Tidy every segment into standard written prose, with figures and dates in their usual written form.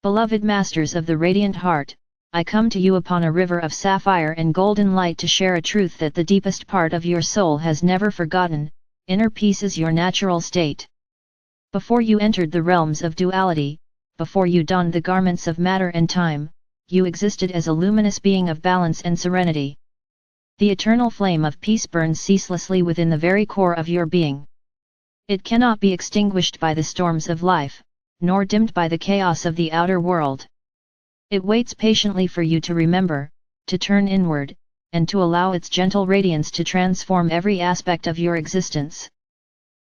Beloved Masters of the Radiant Heart, I come to you upon a river of sapphire and golden light to share a truth that the deepest part of your soul has never forgotten: inner peace is your natural state. Before you entered the realms of duality, before you donned the garments of matter and time, you existed as a luminous being of balance and serenity. The eternal flame of peace burns ceaselessly within the very core of your being. It cannot be extinguished by the storms of life, nor dimmed by the chaos of the outer world. It waits patiently for you to remember, to turn inward, and to allow its gentle radiance to transform every aspect of your existence.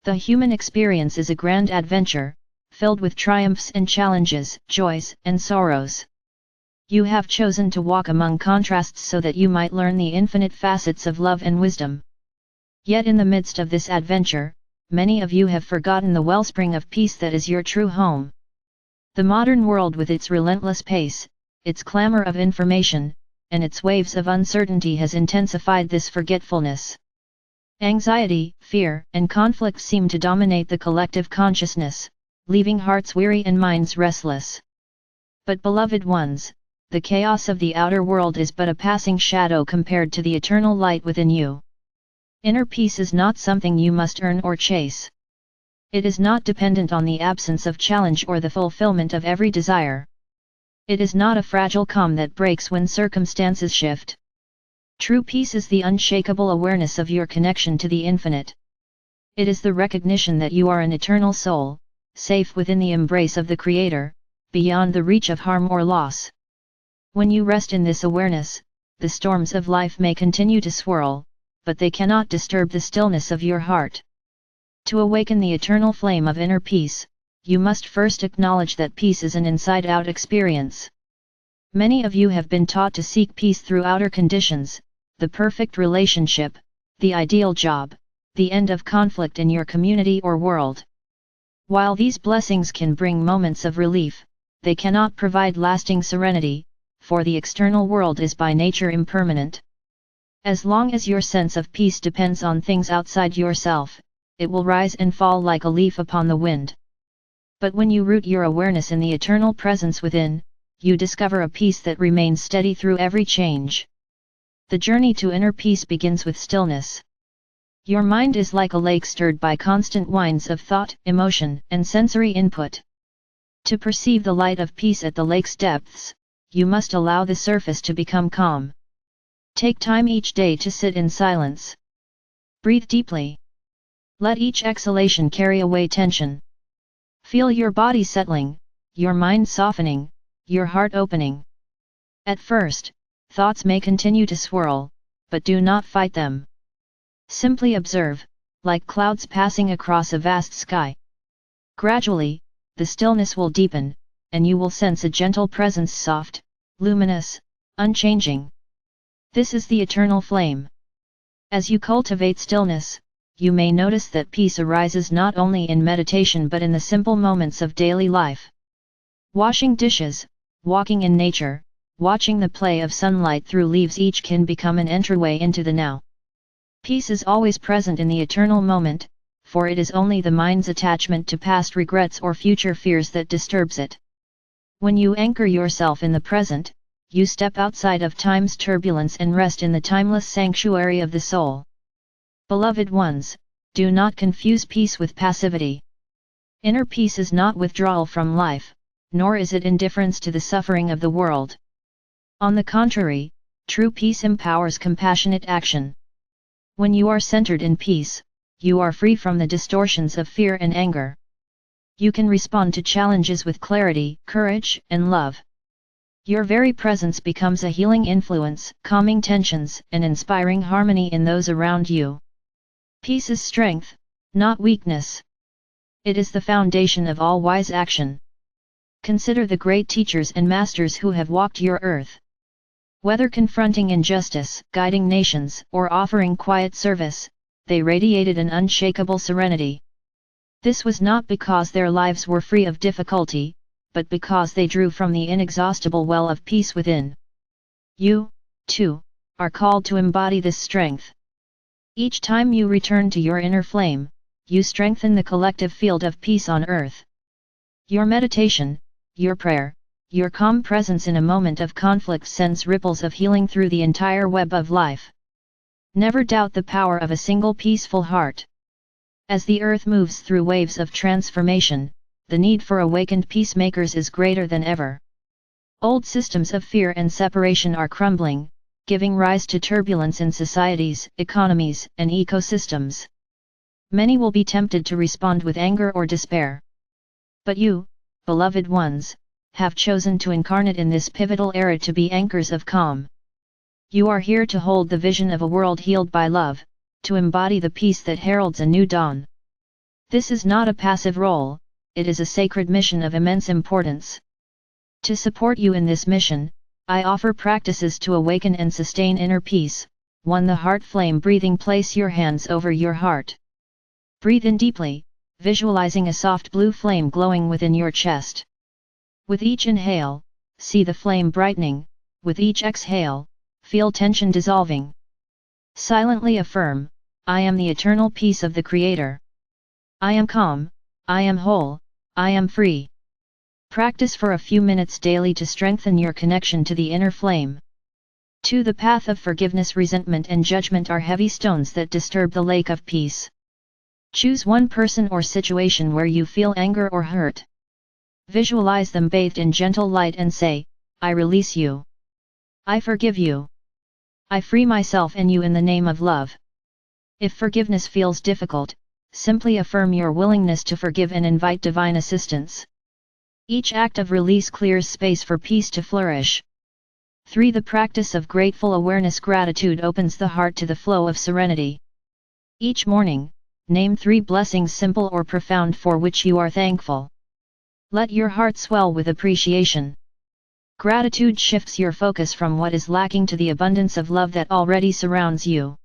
The human experience is a grand adventure, filled with triumphs and challenges, joys and sorrows. You have chosen to walk among contrasts so that you might learn the infinite facets of love and wisdom. Yet in the midst of this adventure, many of you have forgotten the wellspring of peace that is your true home. The modern world, with its relentless pace, its clamor of information, and its waves of uncertainty, has intensified this forgetfulness. Anxiety, fear, and conflict seem to dominate the collective consciousness, leaving hearts weary and minds restless. But beloved ones, the chaos of the outer world is but a passing shadow compared to the eternal light within you. Inner peace is not something you must earn or chase. It is not dependent on the absence of challenge or the fulfillment of every desire. It is not a fragile calm that breaks when circumstances shift. True peace is the unshakable awareness of your connection to the infinite. It is the recognition that you are an eternal soul, safe within the embrace of the Creator, beyond the reach of harm or loss. When you rest in this awareness, the storms of life may continue to swirl, but they cannot disturb the stillness of your heart. To awaken the eternal flame of inner peace, you must first acknowledge that peace is an inside-out experience. Many of you have been taught to seek peace through outer conditions: the perfect relationship, the ideal job, the end of conflict in your community or world. While these blessings can bring moments of relief, they cannot provide lasting serenity, for the external world is by nature impermanent. As long as your sense of peace depends on things outside yourself, it will rise and fall like a leaf upon the wind. But when you root your awareness in the eternal presence within, you discover a peace that remains steady through every change. The journey to inner peace begins with stillness. Your mind is like a lake stirred by constant winds of thought, emotion, and sensory input. To perceive the light of peace at the lake's depths, you must allow the surface to become calm. Take time each day to sit in silence. Breathe deeply. Let each exhalation carry away tension. Feel your body settling, your mind softening, your heart opening. At first, thoughts may continue to swirl, but do not fight them. Simply observe, like clouds passing across a vast sky. Gradually, the stillness will deepen, and you will sense a gentle presence, soft, luminous, unchanging. This is the eternal flame. As you cultivate stillness, you may notice that peace arises not only in meditation but in the simple moments of daily life. Washing dishes, walking in nature, watching the play of sunlight through leaves, each can become an entryway into the now. Peace is always present in the eternal moment, for it is only the mind's attachment to past regrets or future fears that disturbs it. When you anchor yourself in the present, you step outside of time's turbulence and rest in the timeless sanctuary of the soul. Beloved ones, do not confuse peace with passivity. Inner peace is not withdrawal from life, nor is it indifference to the suffering of the world. On the contrary, true peace empowers compassionate action. When you are centered in peace, you are free from the distortions of fear and anger. You can respond to challenges with clarity, courage, and love. Your very presence becomes a healing influence, calming tensions and inspiring harmony in those around you. Peace is strength, not weakness. It is the foundation of all wise action. Consider the great teachers and masters who have walked your earth. Whether confronting injustice, guiding nations, or offering quiet service, they radiated an unshakable serenity. This was not because their lives were free of difficulty, but because they drew from the inexhaustible well of peace within. You, too, are called to embody this strength. Each time you return to your inner flame, you strengthen the collective field of peace on earth. Your meditation, your prayer, your calm presence in a moment of conflict sends ripples of healing through the entire web of life. Never doubt the power of a single peaceful heart. As the earth moves through waves of transformation, the need for awakened peacemakers is greater than ever. Old systems of fear and separation are crumbling, giving rise to turbulence in societies, economies, and ecosystems. Many will be tempted to respond with anger or despair. But you, beloved ones, have chosen to incarnate in this pivotal era to be anchors of calm. You are here to hold the vision of a world healed by love, to embody the peace that heralds a new dawn. This is not a passive role, it is a sacred mission of immense importance. To support you in this mission, I offer practices to awaken and sustain inner peace. 1. The heart flame breathing. Place your hands over your heart. Breathe in deeply, visualizing a soft blue flame glowing within your chest. With each inhale, see the flame brightening, with each exhale, feel tension dissolving. Silently affirm, I am the eternal peace of the Creator. I am calm, I am whole, I am free. Practice for a few minutes daily to strengthen your connection to the inner flame. 2. The path of forgiveness. Resentment and judgment are heavy stones that disturb the lake of peace. Choose one person or situation where you feel anger or hurt. Visualize them bathed in gentle light and say, I release you. I forgive you. I free myself and you in the name of love. If forgiveness feels difficult, simply affirm your willingness to forgive and invite divine assistance. Each act of release clears space for peace to flourish. 3. The practice of grateful awareness. Gratitude opens the heart to the flow of serenity. Each morning, name 3 blessings, simple or profound, for which you are thankful. Let your heart swell with appreciation. Gratitude shifts your focus from what is lacking to the abundance of love that already surrounds you.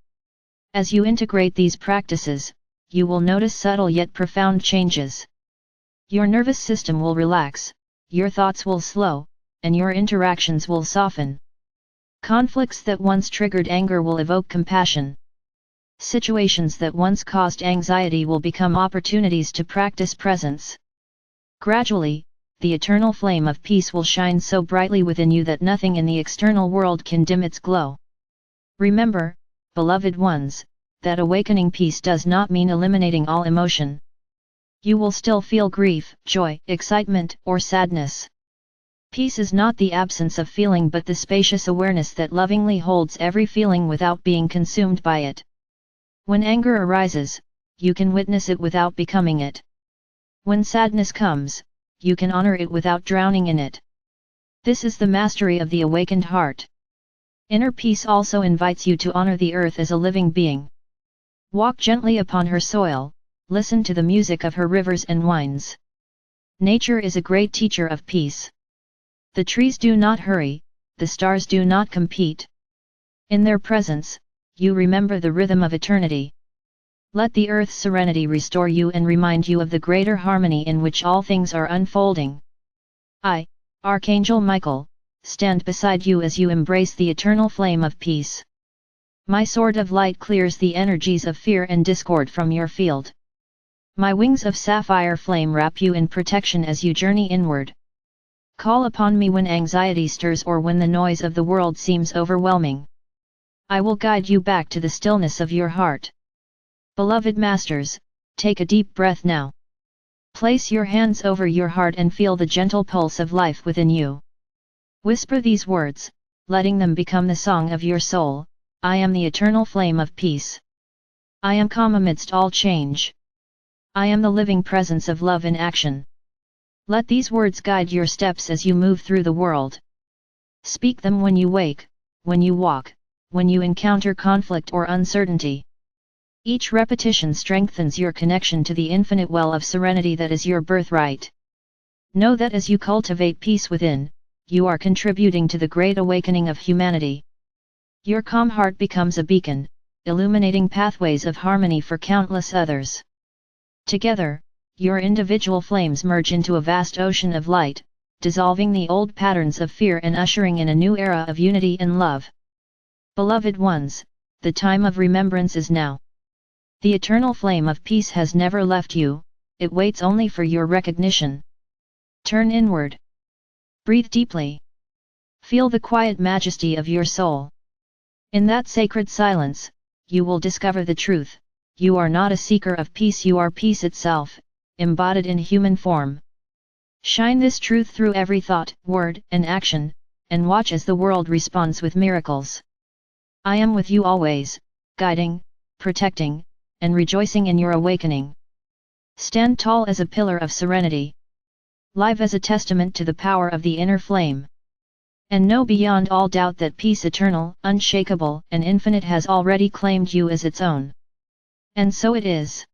As you integrate these practices, you will notice subtle yet profound changes. Your nervous system will relax, your thoughts will slow, and your interactions will soften. Conflicts that once triggered anger will evoke compassion. Situations that once caused anxiety will become opportunities to practice presence. Gradually, the eternal flame of peace will shine so brightly within you that nothing in the external world can dim its glow. Remember, beloved ones, that awakening peace does not mean eliminating all emotion. You will still feel grief, joy, excitement, or sadness. Peace is not the absence of feeling but the spacious awareness that lovingly holds every feeling without being consumed by it. When anger arises, you can witness it without becoming it. When sadness comes, you can honor it without drowning in it. This is the mastery of the awakened heart. Inner peace also invites you to honor the earth as a living being. Walk gently upon her soil, listen to the music of her rivers and winds. Nature is a great teacher of peace. The trees do not hurry, the stars do not compete. In their presence, you remember the rhythm of eternity. Let the earth's serenity restore you and remind you of the greater harmony in which all things are unfolding. I, Archangel Michael, stand beside you as you embrace the eternal flame of peace. My sword of light clears the energies of fear and discord from your field. My wings of sapphire flame wrap you in protection as you journey inward. Call upon me when anxiety stirs or when the noise of the world seems overwhelming. I will guide you back to the stillness of your heart. Beloved masters, take a deep breath now. Place your hands over your heart and feel the gentle pulse of life within you. Whisper these words, letting them become the song of your soul. I am the eternal flame of peace. I am calm amidst all change. I am the living presence of love in action. Let these words guide your steps as you move through the world. Speak them when you wake, when you walk, when you encounter conflict or uncertainty. Each repetition strengthens your connection to the infinite well of serenity that is your birthright. Know that as you cultivate peace within, you are contributing to the great awakening of humanity. Your calm heart becomes a beacon, illuminating pathways of harmony for countless others. Together, your individual flames merge into a vast ocean of light, dissolving the old patterns of fear and ushering in a new era of unity and love. Beloved ones, the time of remembrance is now. The eternal flame of peace has never left you, it waits only for your recognition. Turn inward. Breathe deeply. Feel the quiet majesty of your soul. In that sacred silence, you will discover the truth: you are not a seeker of peace, you are peace itself, embodied in human form. Shine this truth through every thought, word, and action, and watch as the world responds with miracles. I am with you always, guiding, protecting, and rejoicing in your awakening. Stand tall as a pillar of serenity. Live as a testament to the power of the inner flame. And know beyond all doubt that peace eternal, unshakable, and infinite has already claimed you as its own. And so it is.